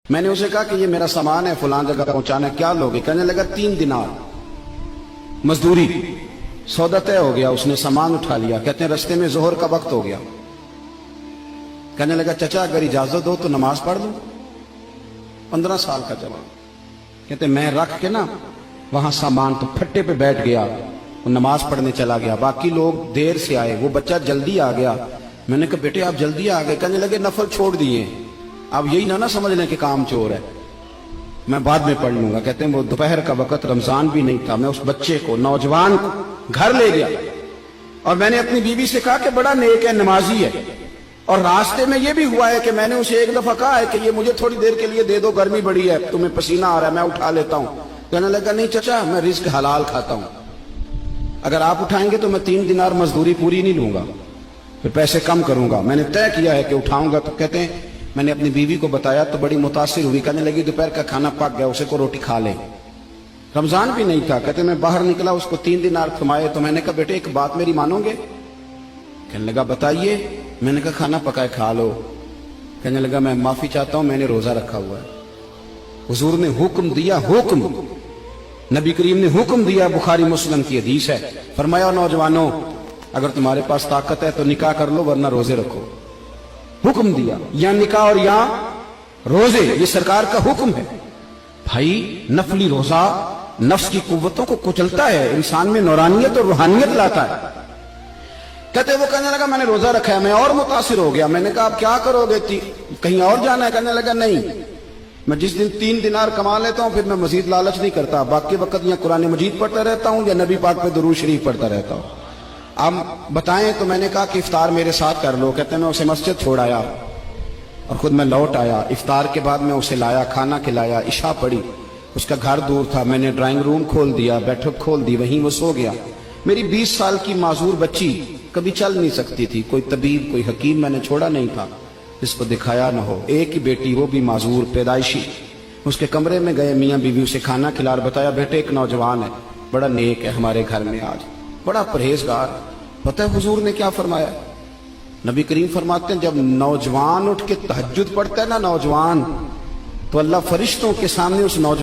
میں نے اسے کہا کہ یہ میرا سامان ہے فلاں جگہ پہنچانا ہے، کیا لوگے؟ کہنے لگا 3 دینار مزدوری۔ سودا طے ہو گیا، اس نے سامان اٹھا لیا۔ کہتے ہیں رستے میں ظہر کا وقت ہو گیا۔ کہنے لگا چچا اگر اجازت ہو تو نماز پڑھ لوں۔ 15 سال کا جوان۔ کہتے ہیں میں رکھ کے نا وہاں سامان تو پھٹے پہ بیٹھ گیا، وہ نماز پڑھنے چلا گیا۔ باقی لوگ دیر سے آئے، وہ بچہ جلدی آ گیا۔ میں نے کہا بیٹے آپ جلدی آ گئے؟ کہنے لگے نفل چھوڑ دیے، اب یہی نہ سمجھ لیں کہ کام چور ہے، میں بعد میں پڑھ لوں گا۔ کہتے ہیں وہ دوپہر کا وقت، رمضان بھی نہیں تھا، میں اس بچے کو، نوجوان کو گھر لے گیا اور میں نے اپنی بیوی سے کہا کہ بڑا نیک ہے، نمازی ہے، اور راستے میں یہ بھی ہوا ہے کہ میں نے اسے ایک دفعہ کہا ہے کہ یہ مجھے تھوڑی دیر کے لیے دے دو، گرمی بڑی ہے، تمہیں پسینہ آ رہا ہے، میں اٹھا لیتا ہوں۔ کہنے لگا نہیں چچا میں رزق حلال کھاتا ہوں، اگر آپ اٹھائیں گے تو میں 3 دینار مزدوری پوری نہیں لوں گا، پھر پیسے کم کروں گا، میں نے طے کیا ہے کہ اٹھاؤں گا۔ تو کہتے ہیں میں نے اپنی بیوی کو بتایا تو بڑی متاثر ہوئی، کہنے لگی دوپہر کا کھانا پک گیا، اسے کو روٹی کھا لے، رمضان بھی نہیں تھا۔ کہتے ہیں میں باہر نکلا، اس کو 3 دینار تھمائے تو میں نے کہا بیٹے ایک بات میری مانو گے؟ کہنے لگا بتائیے۔ میں نے کہا کھانا پکائے کھا لو۔ کہنے لگا میں معافی چاہتا ہوں، میں نے روزہ رکھا ہوا ہے۔ حضور نے حکم دیا، حکم نبی کریم نے حکم دیا، بخاری مسلم کی حدیث ہے، فرمایا نوجوانوں اگر تمہارے پاس طاقت ہے تو نکاح کر لو ورنہ روزے رکھو۔ حکم دیا، یا نکاح اور یا روزے، یہ سرکار کا حکم ہے۔ بھائی نفلی روزہ نفس کی قوتوں کو کچلتا ہے، انسان میں نورانیت اور روحانیت لاتا ہے۔ کہتے وہ کہنے لگا میں نے روزہ رکھا ہے، میں اور متاثر ہو گیا۔ میں نے کہا آپ کیا کرو گے؟ کہیں اور جانا ہے؟ کہنے لگا نہیں، میں جس دن 3 دینار کما لیتا ہوں پھر میں مزید لالچ نہیں کرتا، باقی وقت یا قرآن مجید پڑھتا رہتا ہوں یا نبی پاک پہ درود شریف پڑھتا رہتا ہوں۔ آپ بتائیں تو میں نے کہا کہ افطار میرے ساتھ کر لو۔ کہتے ہیں میں اسے مسجد چھوڑ آیا اور خود میں لوٹ آیا۔ افطار کے بعد میں اسے لایا، کھانا کھلایا، عشاء پڑھی۔ اس کا گھر دور تھا، میں نے ڈرائنگ روم کھول دیا، بیٹھک کھول دی، وہیں وہ سو گیا۔ میری 20 سال کی معذور بچی کبھی چل نہیں سکتی تھی، کوئی طبیب کوئی حکیم میں نے چھوڑا نہیں تھا جس کو دکھایا نہ ہو۔ ایک ہی بیٹی، وہ بھی معذور پیدائشی۔ اس کے کمرے میں گئے، میاں بیوی اسے کھانا کھلا اور بتایا بیٹے ایک نوجوان ہے، بڑا نیک ہے، ہمارے گھر میں آج بڑا پرہیزگار۔ پتہ ہے حضور نے کیا فرمایا؟ نبی کریم فرماتے ہیں جب نوجوان اٹھ کے تہجد پڑھتا ہے نا نوجوان، تو اللہ فرشتوں کے سامنے اس نوجوان